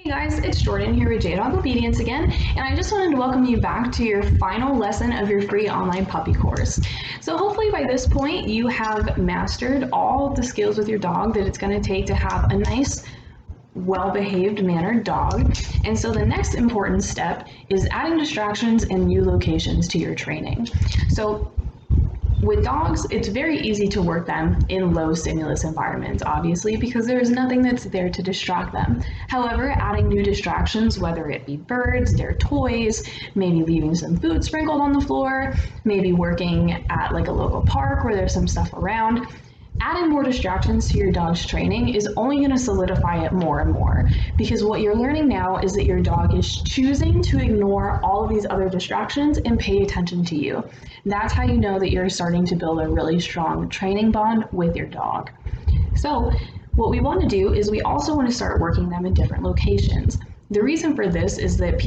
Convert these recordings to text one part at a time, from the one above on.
Hey guys, it's Jordan here with JDog Obedience again, and I just wanted to welcome you back to your final lesson of your free online puppy course. So hopefully by this point you have mastered all the skills with your dog that it's going to take to have a nice, well-behaved, mannered dog. And so the next important step is adding distractions and new locations to your training. So with dogs, it's very easy to work them in low stimulus environments, obviously, because there's nothing that's there to distract them. However, adding new distractions, whether it be birds, their toys, maybe leaving some food sprinkled on the floor, maybe working at like a local park where there's some stuff around, adding more distractions to your dog's training is only going to solidify it more and more, because what you're learning now is that your dog is choosing to ignore all of these other distractions and pay attention to you. That's how you know that you're starting to build a really strong training bond with your dog. So what we want to do is we also want to start working them in different locations. The reason for this is that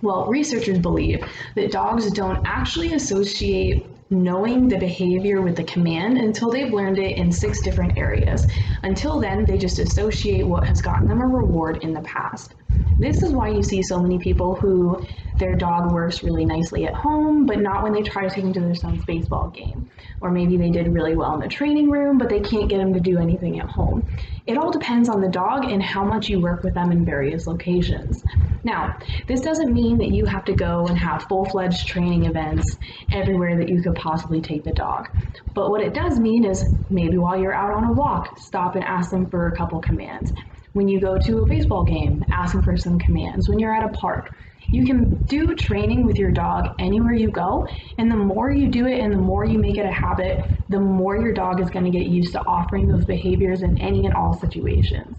researchers believe that dogs don't actually associate knowing the behavior with the command until they've learned it in 6 different areas. Until then, they just associate what has gotten them a reward in the past. This is why you see so many people who their dog works really nicely at home, but not when they try to take him to their son's baseball game. Or maybe they did really well in the training room, but they can't get him to do anything at home. It all depends on the dog and how much you work with them in various locations. Now, this doesn't mean that you have to go and have full-fledged training events everywhere that you could possibly take the dog. But what it does mean is maybe while you're out on a walk, stop and ask them for a couple commands. When you go to a baseball game, ask them for some commands. When you're at a park, you can do training with your dog anywhere you go, and the more you do it and the more you make it a habit, the more your dog is going to get used to offering those behaviors in any and all situations.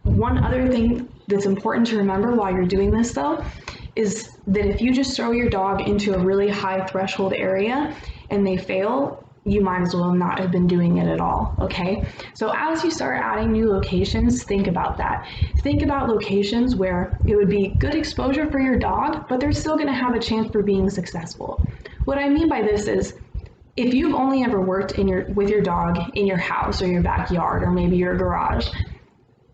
One other thing that's important to remember while you're doing this though, is that if you just throw your dog into a really high threshold area and they fail, you might as well not have been doing it at all, okay? So as you start adding new locations, think about that. Think about locations where it would be good exposure for your dog, but they're still gonna have a chance for being successful. What I mean by this is, if you've only ever worked with your dog in your house or your backyard or maybe your garage,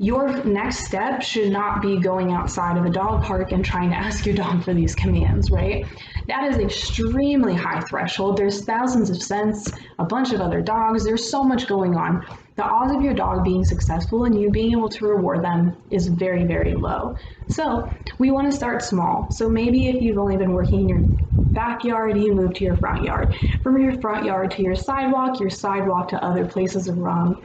your next step should not be going outside of a dog park and trying to ask your dog for these commands, right? That is extremely high threshold. There's thousands of scents, a bunch of other dogs. There's so much going on. The odds of your dog being successful and you being able to reward them is very, very low. So we want to start small. So maybe if you've only been working in your backyard, you move to your front yard. From your front yard to your sidewalk to other places along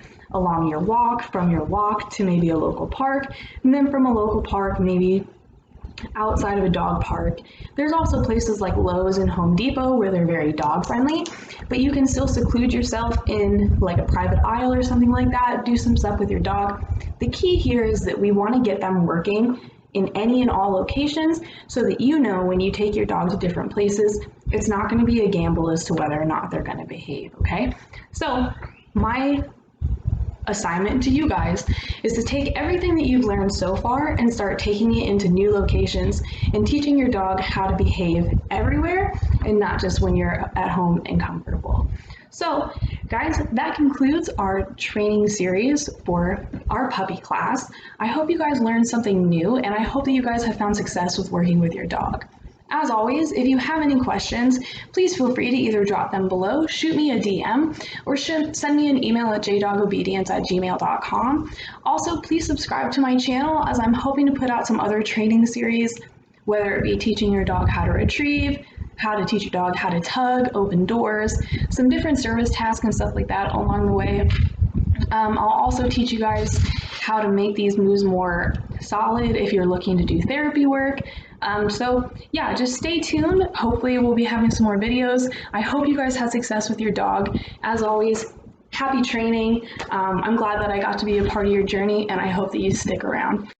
your walk, from your walk to maybe a local park, and then from a local park maybe outside of a dog park. There's also places like Lowe's and Home Depot where they're very dog friendly, but you can still seclude yourself in like a private aisle or something like that, do some stuff with your dog. The key here is that we want to get them working in any and all locations so that you know when you take your dog to different places, it's not going to be a gamble as to whether or not they're going to behave, okay? So my assignment to you guys is to take everything that you've learned so far and start taking it into new locations and teaching your dog how to behave everywhere and not just when you're at home and comfortable. So guys, that concludes our training series for our puppy class. I hope you guys learned something new, and I hope that you guys have found success with working with your dog. As always, if you have any questions, please feel free to either drop them below, shoot me a DM, or send me an email at jdogobedience@gmail.com. Also, please subscribe to my channel as I'm hoping to put out some other training series, whether it be teaching your dog how to retrieve, how to teach your dog how to tug, open doors, some different service tasks and stuff like that along the way. I'll also teach you guys how to make these moves more solid if you're looking to do therapy work. So yeah, just stay tuned. Hopefully we'll be having some more videos. I hope you guys had success with your dog. As always, happy training. I'm glad that I got to be a part of your journey, and I hope that you stick around.